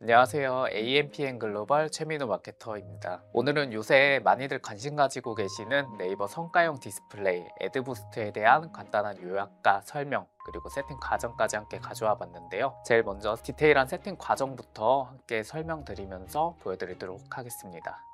안녕하세요. AMPN 글로벌 최민호 마케터입니다. 오늘은 요새 많이들 관심 가지고 계시는 네이버 성과형 디스플레이 애드부스트에 대한 간단한 요약과 설명 그리고 세팅 과정까지 함께 가져와 봤는데요. 제일 먼저 디테일한 세팅 과정부터 함께 설명드리면서 보여드리도록 하겠습니다.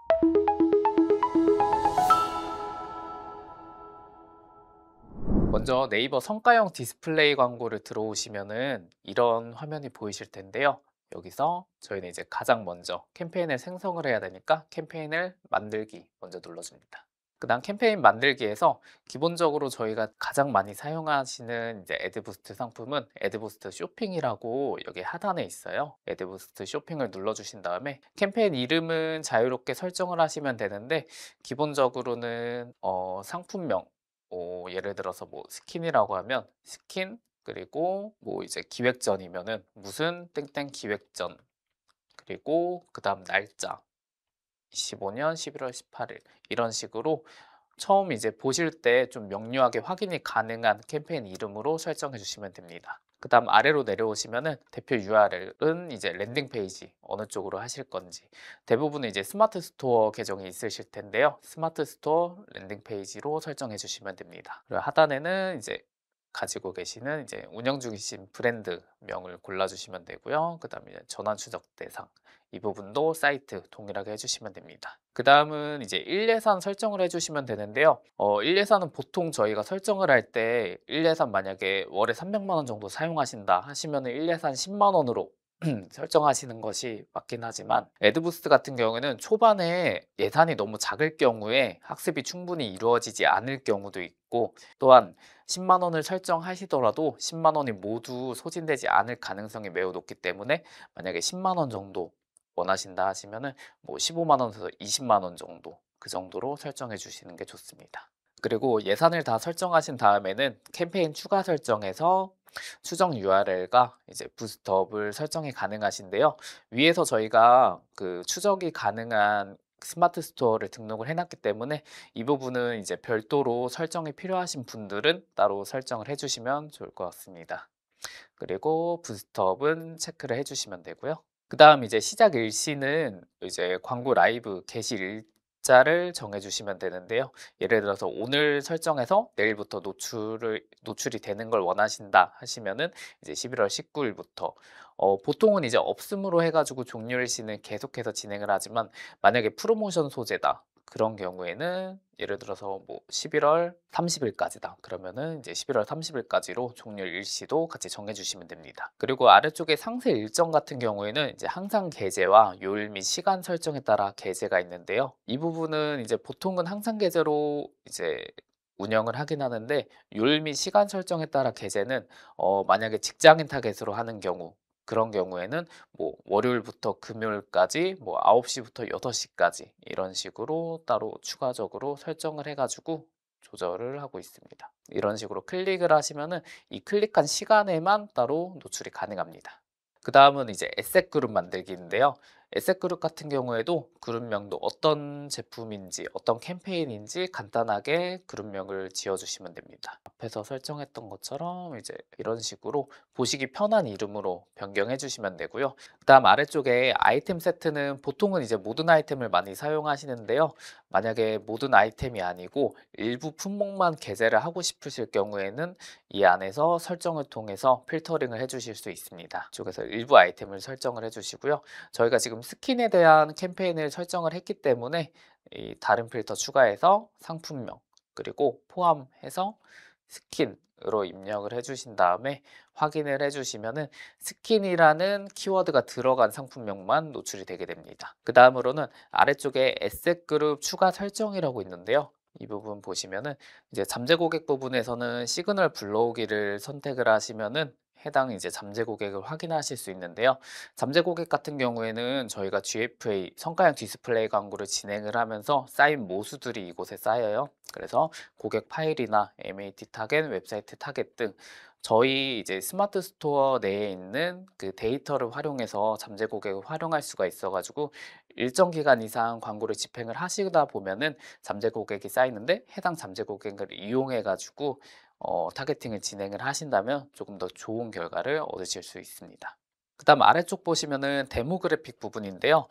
먼저 네이버 성과형 디스플레이 광고를 들어오시면은 이런 화면이 보이실 텐데요. 여기서 저희는 이제 가장 먼저 캠페인을 생성을 해야 되니까 캠페인을 만들기 먼저 눌러줍니다. 그다음 캠페인 만들기에서 기본적으로 저희가 가장 많이 사용하시는 이제 애드부스트 상품은 애드부스트 쇼핑이라고 여기 하단에 있어요. 애드부스트 쇼핑을 눌러주신 다음에 캠페인 이름은 자유롭게 설정을 하시면 되는데 기본적으로는 상품명 예를 들어서 뭐 스킨이라고 하면 스킨 그리고 뭐 이제 기획전이면은 무슨 땡땡 기획전 그리고 그다음 날짜 25년 11월 18일 이런 식으로 처음 이제 보실 때 좀 명료하게 확인이 가능한 캠페인 이름으로 설정해 주시면 됩니다. 그다음 아래로 내려오시면은 대표 URL은 이제 랜딩 페이지 어느 쪽으로 하실 건지 대부분은 이제 스마트 스토어 계정이 있으실 텐데요. 스마트 스토어 랜딩 페이지로 설정해 주시면 됩니다. 그리고 하단에는 이제 가지고 계시는 이제 운영 중이신 브랜드 명을 골라주시면 되고요. 그 다음에 전환 추적 대상 이 부분도 사이트 동일하게 해주시면 됩니다. 그 다음은 이제 1예산 설정을 해주시면 되는데요. 1예산은 보통 저희가 설정을 할 때 1예산 만약에 월에 300만 원 정도 사용하신다 하시면은 1예산 10만 원으로 설정하시는 것이 맞긴 하지만 애드부스트 같은 경우에는 초반에 예산이 너무 작을 경우에 학습이 충분히 이루어지지 않을 경우도 있고 또한 10만 원을 설정하시더라도 10만 원이 모두 소진되지 않을 가능성이 매우 높기 때문에 만약에 10만 원 정도 원하신다 하시면은 뭐 15만 원에서 20만 원 정도 그 정도로 설정해 주시는 게 좋습니다. 그리고 예산을 다 설정하신 다음에는 캠페인 추가 설정에서 수정 URL과 이제 부스트업을 설정이 가능하신데요. 위에서 저희가 그 추적이 가능한 스마트 스토어를 등록을 해놨기 때문에 이 부분은 이제 별도로 설정이 필요하신 분들은 따로 설정을 해주시면 좋을 것 같습니다. 그리고 부스트업은 체크를 해주시면 되고요. 그 다음 이제 시작 일시는 이제 광고 라이브 게시 일자를 정해주시면 되는데요. 예를 들어서 오늘 설정해서 내일부터 노출이 되는 걸 원하신다 하시면은 이제 11월 19일부터 보통은 이제 없음으로 해가지고 종료일시는 계속해서 진행을 하지만 만약에 프로모션 소재다. 그런 경우에는 예를 들어서 뭐 11월 30일까지다. 그러면은 이제 11월 30일까지로 종료일 일시도 같이 정해 주시면 됩니다. 그리고 아래쪽에 상세 일정 같은 경우에는 이제 항상 게재와 요일 및 시간 설정에 따라 게재가 있는데요. 이 부분은 이제 보통은 항상 게재로 이제 운영을 하긴 하는데 요일 및 시간 설정에 따라 게재는 만약에 직장인 타겟으로 하는 경우 그런 경우에는 뭐 월요일부터 금요일까지 뭐 9시부터 6시까지 이런 식으로 따로 추가적으로 설정을 해 가지고 조절을 하고 있습니다. 이런 식으로 클릭을 하시면은 이 클릭한 시간에만 따로 노출이 가능합니다. 그 다음은 이제 에셋 그룹 만들기인데요. 에셋 그룹 같은 경우에도 그룹명도 어떤 제품인지 어떤 캠페인인지 간단하게 그룹명을 지어주시면 됩니다. 앞에서 설정했던 것처럼 이제 이런 식으로 보시기 편한 이름으로 변경해 주시면 되고요. 그 다음 아래쪽에 아이템 세트는 보통은 이제 모든 아이템을 많이 사용하시는데요. 만약에 모든 아이템이 아니고 일부 품목만 게재를 하고 싶으실 경우에는 이 안에서 설정을 통해서 필터링을 해주실 수 있습니다. 이쪽에서 일부 아이템을 설정을 해주시고요. 저희가 지금 스킨에 대한 캠페인을 설정을 했기 때문에 이 다른 필터 추가해서 상품명 그리고 포함해서 스킨으로 입력을 해주신 다음에 확인을 해주시면은 스킨이라는 키워드가 들어간 상품명만 노출이 되게 됩니다. 그 다음으로는 아래쪽에 에셋 그룹 추가 설정이라고 있는데요. 이 부분 보시면은 이제 잠재 고객 부분에서는 시그널 불러오기를 선택을 하시면은 해당 이제 잠재 고객을 확인하실 수 있는데요. 잠재 고객 같은 경우에는 저희가 GFA 성과형 디스플레이 광고를 진행을 하면서 쌓인 모수들이 이곳에 쌓여요. 그래서 고객 파일이나 MAT 타겟, 웹사이트 타겟 등 저희 이제 스마트 스토어 내에 있는 그 데이터를 활용해서 잠재 고객을 활용할 수가 있어가지고 일정 기간 이상 광고를 집행을 하시다 보면은 잠재 고객이 쌓이는데 해당 잠재 고객을 이용해 가지고 타겟팅을 진행을 하신다면 조금 더 좋은 결과를 얻으실 수 있습니다. 그다음 아래쪽 보시면은 데모그래픽 부분인데요.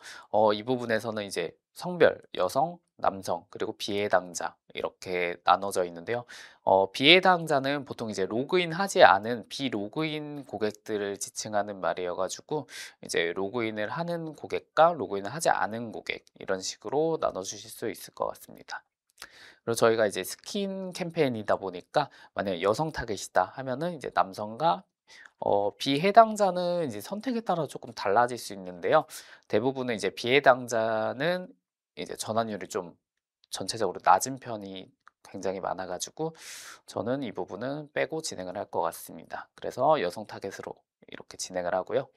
이 부분에서는 이제 성별, 여성, 남성, 그리고 비해당자 이렇게 나눠져 있는데요. 비해당자는 보통 이제 로그인하지 않은 비로그인 고객들을 지칭하는 말이어 가지고 이제 로그인을 하는 고객과 로그인을 하지 않은 고객 이런 식으로 나눠 주실 수 있을 것 같습니다. 그리고 저희가 이제 스킨 캠페인이다 보니까 만약에 여성 타겟이다 하면은 이제 남성과 비해당자는 이제 선택에 따라 조금 달라질 수 있는데요. 대부분은 이제 비해당자는 이제 전환율이 좀 전체적으로 낮은 편이 굉장히 많아 가지고 저는 이 부분은 빼고 진행을 할 것 같습니다. 그래서 여성 타겟으로 이렇게 진행을 하고요.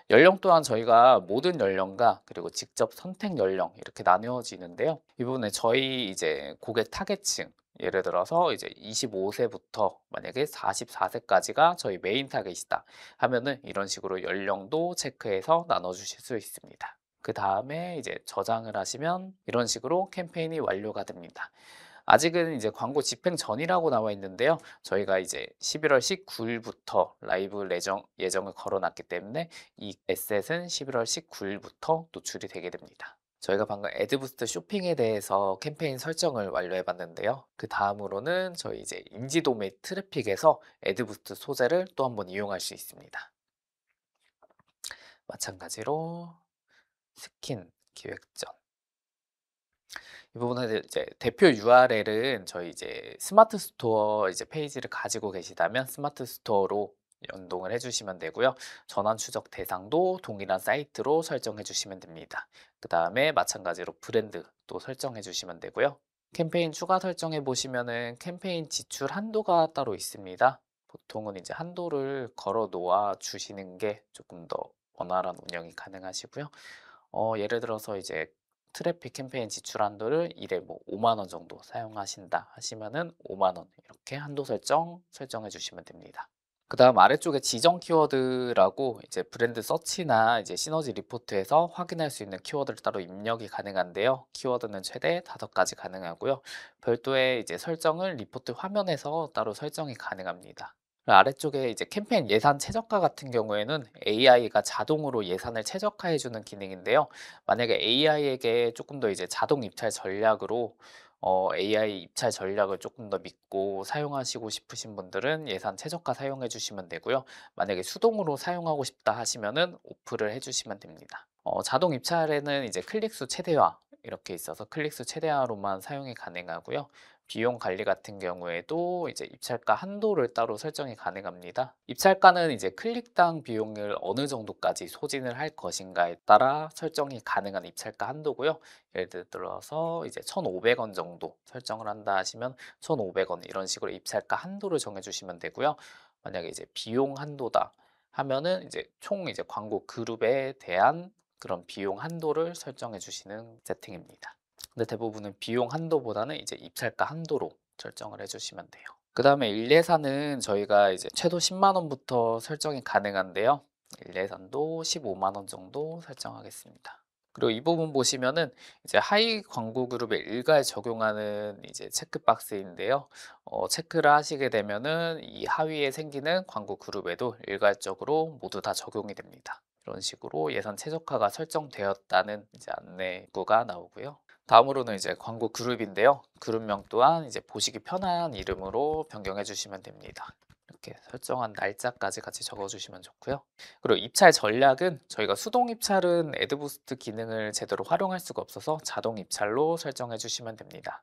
연령 또한 저희가 모든 연령과 그리고 직접 선택 연령 이렇게 나누어지는데요. 이 부분에 저희 이제 고객 타겟층 예를 들어서 이제 25세부터 만약에 44세까지가 저희 메인 타겟이다 하면은 이런 식으로 연령도 체크해서 나눠 주실 수 있습니다. 그 다음에 이제 저장을 하시면 이런 식으로 캠페인이 완료가 됩니다. 아직은 이제 광고 집행 전이라고 나와 있는데요. 저희가 이제 11월 19일부터 라이브 예정을 걸어놨기 때문에 이 에셋은 11월 19일부터 노출이 되게 됩니다. 저희가 방금 애드부스트 쇼핑에 대해서 캠페인 설정을 완료해 봤는데요. 그 다음으로는 저희 이제 인지도매 트래픽에서 애드부스트 소재를 또 한번 이용할 수 있습니다. 마찬가지로 스킨 기획전 이 부분은 이제 대표 URL은 저희 이제 스마트 스토어 이제 페이지를 가지고 계시다면 스마트 스토어로 연동을 해주시면 되고요. 전환 추적 대상도 동일한 사이트로 설정해 주시면 됩니다. 그 다음에 마찬가지로 브랜드 또 설정해 주시면 되고요. 캠페인 추가 설정해 보시면은 캠페인 지출 한도가 따로 있습니다. 보통은 이제 한도를 걸어 놓아 주시는 게 조금 더 원활한 운영이 가능하시고요. 예를 들어서 이제 트래픽 캠페인 지출 한도를 일에 뭐 5만 원 정도 사용하신다 하시면은 5만 원 이렇게 한도 설정해 주시면 됩니다. 그다음 아래쪽에 지정 키워드라고 이제 브랜드 서치나 이제 시너지 리포트에서 확인할 수 있는 키워드를 따로 입력이 가능한데요. 키워드는 최대 5가지 가능하고요. 별도의 이제 설정을 리포트 화면에서 따로 설정이 가능합니다. 아래쪽에 이제 캠페인 예산 최저가 같은 경우에는 AI가 자동으로 예산을 최적화해 주는 기능인데요. 만약에 AI에게 조금 더 이제 자동 입찰 전략으로 AI 입찰 전략을 조금 더 믿고 사용하시고 싶으신 분들은 예산 최저가 사용해 주시면 되고요. 만약에 수동으로 사용하고 싶다 하시면은 오프를 해 주시면 됩니다. 자동 입찰에는 이제 클릭수 최대화 이렇게 있어서 클릭수 최대화로만 사용이 가능하고요. 비용 관리 같은 경우에도 이제 입찰가 한도를 따로 설정이 가능합니다. 입찰가는 이제 클릭당 비용을 어느 정도까지 소진을 할 것인가에 따라 설정이 가능한 입찰가 한도고요. 예를 들어서 이제 1,500원 정도 설정을 한다 하시면 1,500원 이런 식으로 입찰가 한도를 정해 주시면 되고요. 만약에 이제 비용 한도다 하면은 이제 총 이제 광고 그룹에 대한 그런 비용 한도를 설정해 주시는 세팅입니다. 근데 대부분은 비용 한도보다는 이제 입찰가 한도로 설정을 해주시면 돼요. 그 다음에 일예산은 저희가 이제 최소 10만 원부터 설정이 가능한데요. 일예산도 15만 원 정도 설정하겠습니다. 그리고 이 부분 보시면은 이제 하이 광고 그룹에 일괄 적용하는 이제 체크박스인데요. 체크를 하시게 되면은 이 하위에 생기는 광고 그룹에도 일괄적으로 모두 다 적용이 됩니다. 이런 식으로 예산 최적화가 설정되었다는 이제 안내구가 나오고요. 다음으로는 이제 광고 그룹인데요. 그룹명 또한 이제 보시기 편한 이름으로 변경해 주시면 됩니다. 이렇게 설정한 날짜까지 같이 적어 주시면 좋고요. 그리고 입찰 전략은 저희가 수동 입찰은 애드부스트 기능을 제대로 활용할 수가 없어서 자동 입찰로 설정해 주시면 됩니다.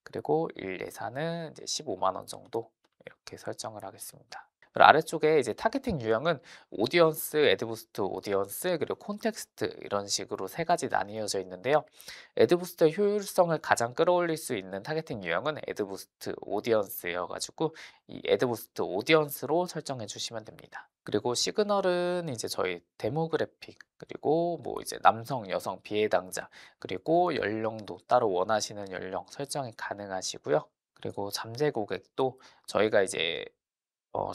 그리고 일 예산은 이제 15만 원 정도 이렇게 설정을 하겠습니다. 그리고 아래쪽에 이제 타겟팅 유형은 오디언스, 애드부스트 오디언스, 그리고 콘텍스트 이런 식으로 세 가지 나뉘어져 있는데요. 애드부스트의 효율성을 가장 끌어올릴 수 있는 타겟팅 유형은 애드부스트 오디언스여 가지고 이 애드부스트 오디언스로 설정해 주시면 됩니다. 그리고 시그널은 이제 저희 데모그래픽 그리고 뭐 이제 남성, 여성, 비해당자 그리고 연령도 따로 원하시는 연령 설정이 가능하시고요. 그리고 잠재 고객도 저희가 이제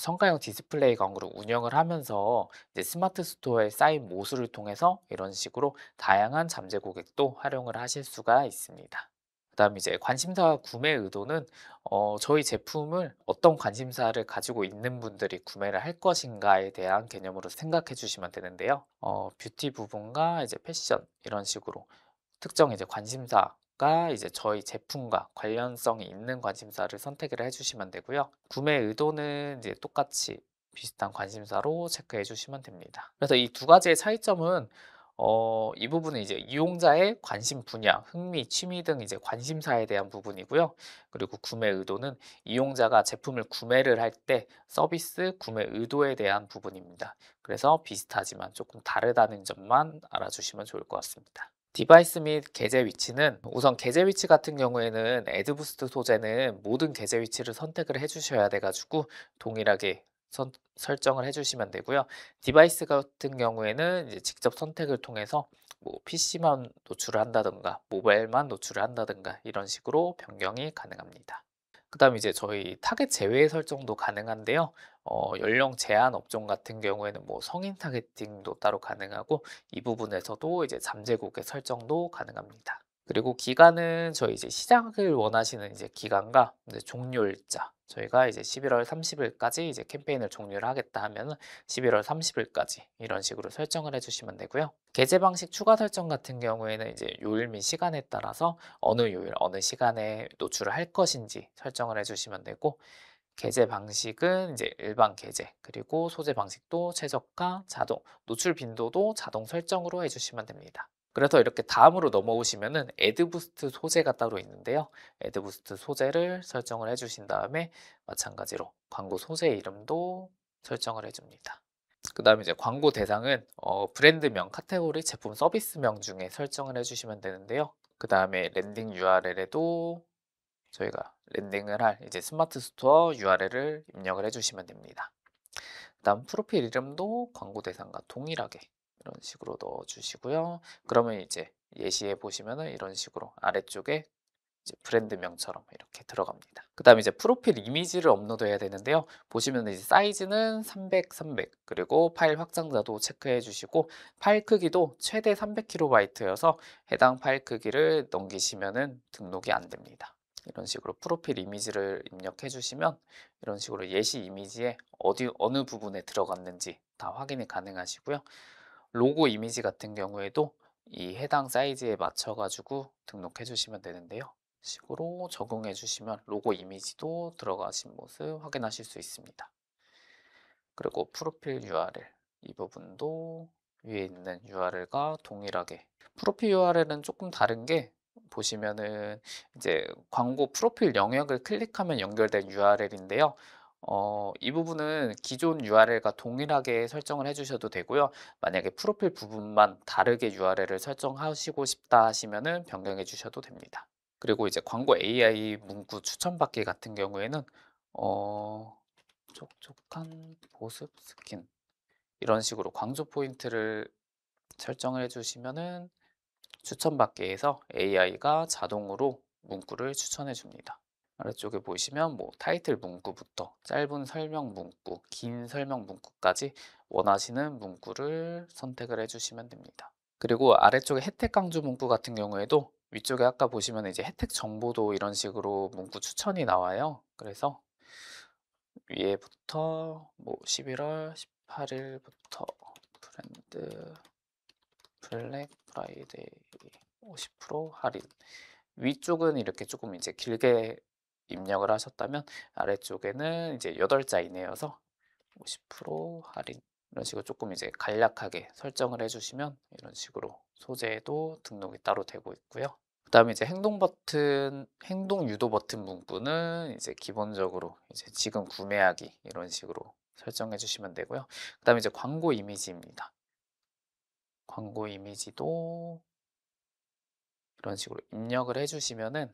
성과형 디스플레이 광고를 운영을 하면서 이제 스마트 스토어에 쌓인 모수를 통해서 이런 식으로 다양한 잠재 고객도 활용을 하실 수가 있습니다. 그다음에 이제 관심사 구매 의도는 저희 제품을 어떤 관심사를 가지고 있는 분들이 구매를 할 것인가에 대한 개념으로 생각해 주시면 되는데요. 뷰티 부분과 이제 패션 이런 식으로 특정 이제 관심사가 이제 저희 제품과 관련성이 있는 관심사를 선택을 해 주시면 되고요. 구매 의도는 이제 똑같이 비슷한 관심사로 체크해 주시면 됩니다. 그래서 이 두 가지의 차이점은 이 부분은 이제 이용자의 관심 분야, 흥미, 취미 등 이제 관심사에 대한 부분이고요. 그리고 구매 의도는 이용자가 제품을 구매를 할 때 서비스 구매 의도에 대한 부분입니다. 그래서 비슷하지만 조금 다르다는 점만 알아주시면 좋을 것 같습니다. 디바이스 및 계제 위치는 우선 계제 위치 같은 경우에는 애드부스트 소재는 모든 계제 위치를 선택을 해 주셔야 돼 가지고 동일하게 설정을 해 주시면 되고요. 디바이스 같은 경우에는 이제 직접 선택을 통해서 뭐 PC만 노출을 한다든가 모바일만 노출을 한다든가 이런 식으로 변경이 가능합니다. 그다음에 이제 저희 타겟 제외 설정도 가능한데요. 연령 제한 업종 같은 경우에는 뭐 성인 타겟팅도 따로 가능하고 이 부분에서도 이제 잠재국의 설정도 가능합니다. 그리고 기간은 저희 이제 시작을 원하시는 이제 기간과 이제 종료일자 저희가 이제 11월 30일까지 이제 캠페인을 종료를 하겠다 하면은 11월 30일까지 이런 식으로 설정을 해주시면 되고요. 게재 방식 추가 설정 같은 경우에는 이제 요일 및 시간에 따라서 어느 요일, 어느 시간에 노출을 할 것인지 설정을 해주시면 되고 게재 방식은 이제 일반 게재 그리고 소재 방식도 최저가, 자동, 노출 빈도도 자동 설정으로 해주시면 됩니다. 그래서 이렇게 다음으로 넘어오시면은 애드부스트 소재가 따로 있는데요. 애드부스트 소재를 설정을 해주신 다음에 마찬가지로 광고 소재 이름도 설정을 해줍니다. 그 다음에 이제 광고 대상은 브랜드명, 카테고리, 제품 서비스명 중에 설정을 해주시면 되는데요. 그 다음에 랜딩 URL에도 저희가 랜딩을 할 이제 스마트 스토어 URL을 입력을 해주시면 됩니다. 그다음 프로필 이름도 광고 대상과 동일하게 이런 식으로 넣어주시고요. 그러면 이제 예시해 보시면은 이런 식으로 아래쪽에 이제 브랜드명처럼 이렇게 들어갑니다. 그다음에 이제 프로필 이미지를 업로드해야 되는데요. 보시면 이제 사이즈는 300, 300 그리고 파일 확장자도 체크해 주시고 파일 크기도 최대 300KB여서 해당 파일 크기를 넘기시면은 등록이 안 됩니다. 이런 식으로 프로필 이미지를 입력해 주시면 이런 식으로 예시 이미지에 어느 부분에 들어갔는지 다 확인이 가능하시고요. 로고 이미지 같은 경우에도 이 해당 사이즈에 맞춰 가지고 등록해 주시면 되는데요. 식으로 적용해 주시면 로고 이미지도 들어가신 모습 확인하실 수 있습니다. 그리고 프로필 URL 이 부분도 위에 있는 URL과 동일하게 프로필 URL은 조금 다른 게 보시면은 이제 광고 프로필 영역을 클릭하면 연결된 URL인데요. 이 부분은 기존 URL과 동일하게 설정을 해주셔도 되고요. 만약에 프로필 부분만 다르게 URL을 설정하시고 싶다 하시면은 변경해 주셔도 됩니다. 그리고 이제 광고 AI 문구 추천받기 같은 경우에는 어, 촉촉한 보습 스킨 이런 식으로 강조 포인트를 설정을 해주시면은 추천받기에서 AI가 자동으로 문구를 추천해 줍니다. 아래쪽에 보시면 뭐 타이틀 문구부터 짧은 설명 문구, 긴 설명 문구까지 원하시는 문구를 선택을 해주시면 됩니다. 그리고 아래쪽에 혜택 강조 문구 같은 경우에도 위쪽에 아까 보시면 이제 혜택 정보도 이런 식으로 문구 추천이 나와요. 그래서 위에부터 뭐 11월 18일부터 브랜드 블랙 프라이데이 50% 할인 위쪽은 이렇게 조금 이제 길게 입력을 하셨다면 아래쪽에는 이제 8자 이내여서 50% 할인 이런 식으로 조금 이제 간략하게 설정을 해주시면 이런 식으로 소재에도 등록이 따로 되고 있고요. 그 다음에 이제 행동 버튼, 행동 유도 버튼 문구는 이제 기본적으로 이제 지금 구매하기 이런 식으로 설정해 주시면 되고요. 그 다음에 이제 광고 이미지입니다. 광고 이미지도 이런 식으로 입력을 해주시면은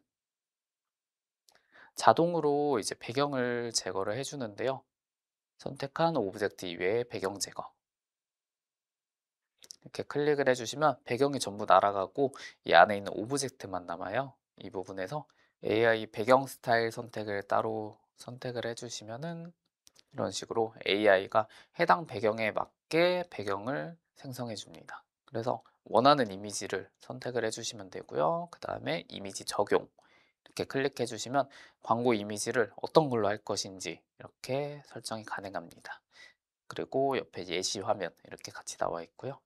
자동으로 이제 배경을 제거를 해주는데요. 선택한 오브젝트 이외에 배경 제거 이렇게 클릭을 해주시면 배경이 전부 날아가고 이 안에 있는 오브젝트만 남아요. 이 부분에서 AI 배경 스타일 선택을 따로 선택을 해주시면은 이런 식으로 AI가 해당 배경에 맞게 배경을 생성해 줍니다. 그래서 원하는 이미지를 선택을 해주시면 되고요. 그 다음에 이미지 적용 이렇게 클릭해 주시면 광고 이미지를 어떤 걸로 할 것인지 이렇게 설정이 가능합니다. 그리고 옆에 예시 화면 이렇게 같이 나와 있고요.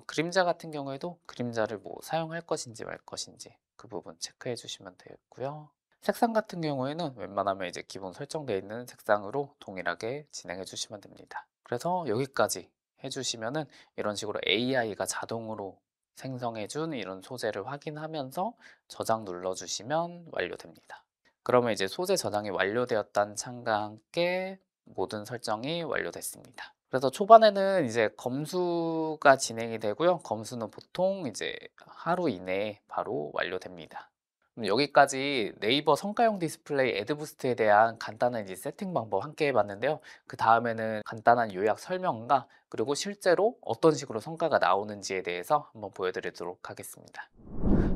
그림자 같은 경우에도 그림자를 뭐 사용할 것인지 말 것인지 그 부분 체크해 주시면 되겠고요. 색상 같은 경우에는 웬만하면 이제 기본 설정되어 있는 색상으로 동일하게 진행해 주시면 됩니다. 그래서 여기까지 해주시면은 이런 식으로 AI가 자동으로 생성해 준 이런 소재를 확인하면서 저장 눌러주시면 완료됩니다. 그러면 이제 소재 저장이 완료되었다는 창과 함께 모든 설정이 완료됐습니다. 그래서 초반에는 이제 검수가 진행이 되고요. 검수는 보통 이제 하루 이내에 바로 완료됩니다. 그럼 여기까지 네이버 성과형 디스플레이 애드부스트에 대한 간단한 이제 세팅 방법 함께 해봤는데요. 그 다음에는 간단한 요약 설명과 그리고 실제로 어떤 식으로 성과가 나오는지에 대해서 한번 보여드리도록 하겠습니다.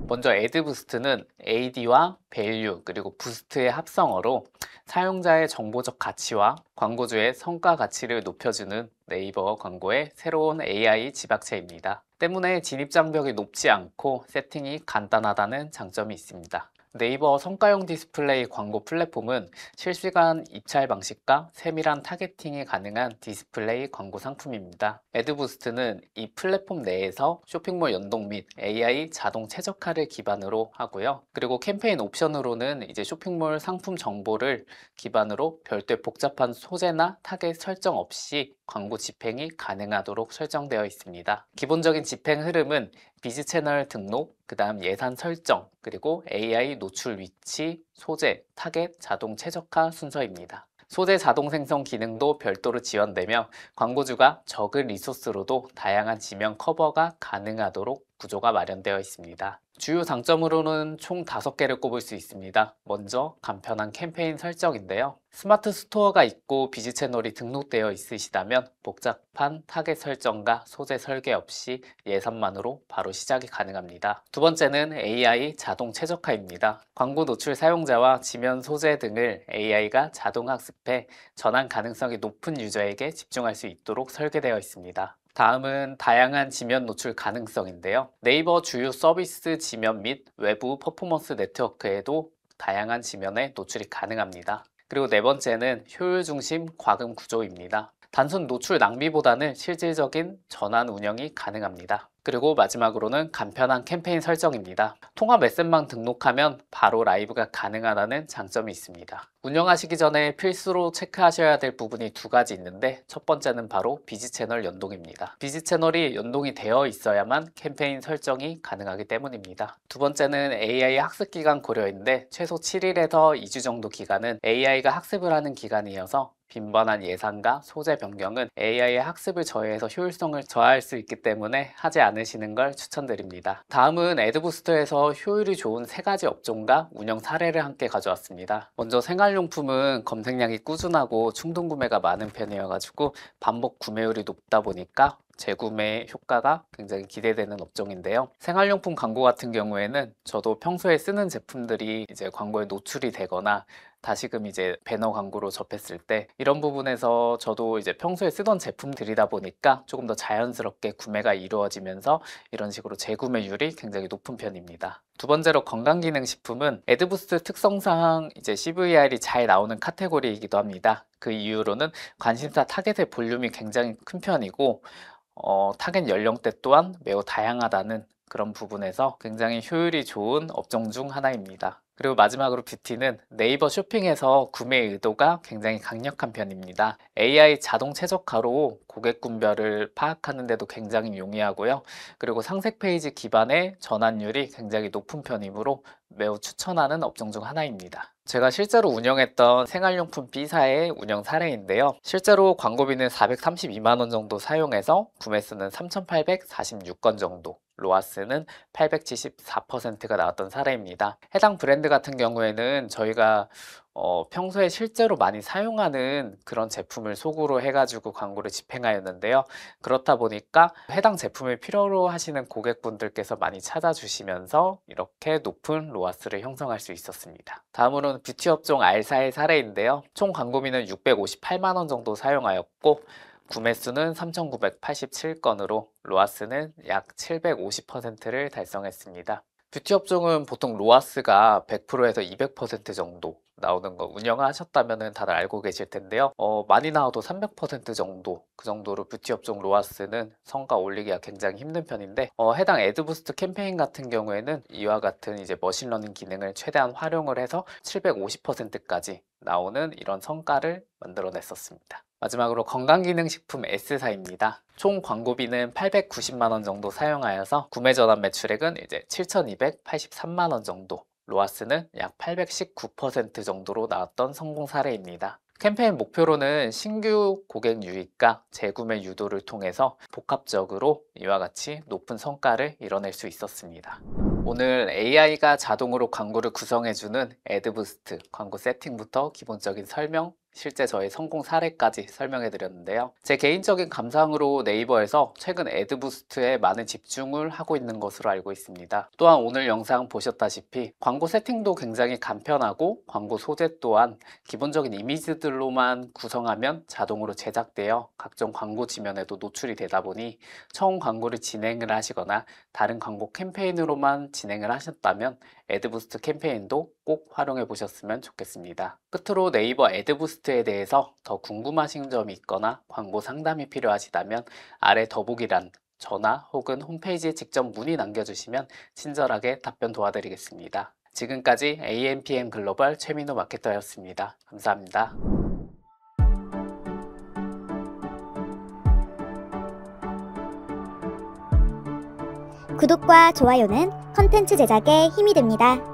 먼저 애드부스트는 AD와 밸류 그리고 부스트의 합성어로 사용자의 정보적 가치와 광고주의 성과 가치를 높여주는 네이버 광고의 새로운 AI 지박체입니다. 때문에 진입 장벽이 높지 않고 세팅이 간단하다는 장점이 있습니다. 네이버 성과형 디스플레이 광고 플랫폼은 실시간 입찰 방식과 세밀한 타겟팅이 가능한 디스플레이 광고 상품입니다. 애드부스트는 이 플랫폼 내에서 쇼핑몰 연동 및 AI 자동 최적화를 기반으로 하고요. 그리고 캠페인 옵션으로는 이제 쇼핑몰 상품 정보를 기반으로 별도의 복잡한 소재나 타겟 설정 없이 광고 집행이 가능하도록 설정되어 있습니다. 기본적인 집행 흐름은 비즈 채널 등록, 그 다음 예산 설정, 그리고 AI 노출 위치, 소재, 타겟, 자동 최적화 순서입니다. 소재 자동 생성 기능도 별도로 지원되며 광고주가 적은 리소스로도 다양한 지명 커버가 가능하도록 구조가 마련되어 있습니다. 주요 장점으로는 총 5개를 꼽을 수 있습니다. 먼저 간편한 캠페인 설정인데요. 스마트 스토어가 있고 비즈 채널이 등록되어 있으시다면 복잡한 타겟 설정과 소재 설계 없이 예산만으로 바로 시작이 가능합니다. 두 번째는 AI 자동 최적화입니다. 광고 노출 사용자와 지면 소재 등을 AI가 자동 학습해 전환 가능성이 높은 유저에게 집중할 수 있도록 설계되어 있습니다. 다음은 다양한 지면 노출 가능성인데요. 네이버 주요 서비스 지면 및 외부 퍼포먼스 네트워크에도 다양한 지면에 노출이 가능합니다. 그리고 네 번째는 효율 중심 과금 구조입니다. 단순 노출 낭비보다는 실질적인 전환 운영이 가능합니다. 그리고 마지막으로는 간편한 캠페인 설정입니다. 통합 메센방 등록하면 바로 라이브가 가능하다는 장점이 있습니다. 운영하시기 전에 필수로 체크하셔야 될 부분이 2가지 있는데 첫 번째는 바로 비즈 채널 연동입니다. 비즈 채널이 연동이 되어 있어야만 캠페인 설정이 가능하기 때문입니다. 두 번째는 AI 학습 기간 고려인데 최소 7일에서 2주 정도 기간은 AI가 학습을 하는 기간이어서 빈번한 예산과 소재 변경은 AI의 학습을 저해해서 효율성을 저하할 수 있기 때문에 하지 않으시는 걸 추천드립니다. 다음은 애드부스터에서 효율이 좋은 3가지 업종과 운영 사례를 함께 가져왔습니다. 먼저 생활용품은 검색량이 꾸준하고 충동 구매가 많은 편이어가지고 반복 구매율이 높다 보니까 재구매 효과가 굉장히 기대되는 업종인데요. 생활용품 광고 같은 경우에는 저도 평소에 쓰는 제품들이 이제 광고에 노출이 되거나 다시금 이제 배너 광고로 접했을 때 이런 부분에서 저도 이제 평소에 쓰던 제품들이다 보니까 조금 더 자연스럽게 구매가 이루어지면서 이런 식으로 재구매율이 굉장히 높은 편입니다. 두 번째로 건강기능식품은 애드부스트 특성상 이제 CVR이 잘 나오는 카테고리이기도 합니다. 그 이유로는 관심사 타겟의 볼륨이 굉장히 큰 편이고 타겟 연령대 또한 매우 다양하다는 그런 부분에서 굉장히 효율이 좋은 업종 중 하나입니다. 그리고 마지막으로 뷰티는 네이버 쇼핑에서 구매 의도가 굉장히 강력한 편입니다. AI 자동 최적화로 고객 군별을 파악하는 데도 굉장히 용이하고요. 그리고 상세 페이지 기반의 전환율이 굉장히 높은 편이므로 매우 추천하는 업종 중 하나입니다. 제가 실제로 운영했던 생활용품 B사의 운영 사례인데요. 실제로 광고비는 432만 원 정도 사용해서 구매수는 3,846건 정도, 로아스는 874%가 나왔던 사례입니다. 해당 브랜드 같은 경우에는 저희가 평소에 실제로 많이 사용하는 그런 제품을 소구로 해가지고 광고를 집행하였는데요. 그렇다 보니까 해당 제품을 필요로 하시는 고객분들께서 많이 찾아주시면서 이렇게 높은 로아스를 형성할 수 있었습니다. 다음으로는 뷰티 업종 R사의 사례인데요. 총 광고비는 658만 원 정도 사용하였고 구매수는 3,987건으로 로아스는 약 750%를 달성했습니다. 뷰티 업종은 보통 로아스가 100%에서 200% 정도 나오는 거 운영하셨다면 다들 알고 계실 텐데요. 많이 나와도 300% 정도, 그 정도로 뷰티 업종 로아스는 성과 올리기가 굉장히 힘든 편인데, 해당 애드부스트 캠페인 같은 경우에는 이와 같은 이제 머신러닝 기능을 최대한 활용을 해서 750%까지 나오는 이런 성과를 만들어냈었습니다. 마지막으로 건강기능식품 S사입니다. 총 광고비는 890만 원 정도 사용하여서 구매 전환 매출액은 이제 7,283만 원 정도, 로아스는 약 819% 정도로 나왔던 성공 사례입니다. 캠페인 목표로는 신규 고객 유입과 재구매 유도를 통해서 복합적으로 이와 같이 높은 성과를 이뤄낼 수 있었습니다. 오늘 AI가 자동으로 광고를 구성해주는 애드부스트 광고 세팅부터 기본적인 설명, 실제 저의 성공 사례까지 설명해 드렸는데요. 제 개인적인 감상으로 네이버에서 최근 애드부스트에 많은 집중을 하고 있는 것으로 알고 있습니다. 또한 오늘 영상 보셨다시피 광고 세팅도 굉장히 간편하고 광고 소재 또한 기본적인 이미지들로만 구성하면 자동으로 제작되어 각종 광고 지면에도 노출이 되다 보니 처음 광고를 진행을 하시거나 다른 광고 캠페인으로만 진행을 하셨다면 애드부스트 캠페인도 꼭 활용해 보셨으면 좋겠습니다. 끝으로 네이버 애드부스트에 대해서 더 궁금하신 점이 있거나 광고 상담이 필요하시다면 아래 더보기란 전화 혹은 홈페이지에 직접 문의 남겨주시면 친절하게 답변 도와드리겠습니다. 지금까지 AMPM 글로벌 최민호 마케터였습니다. 감사합니다. 구독과 좋아요는 컨텐츠 제작에 힘이 됩니다.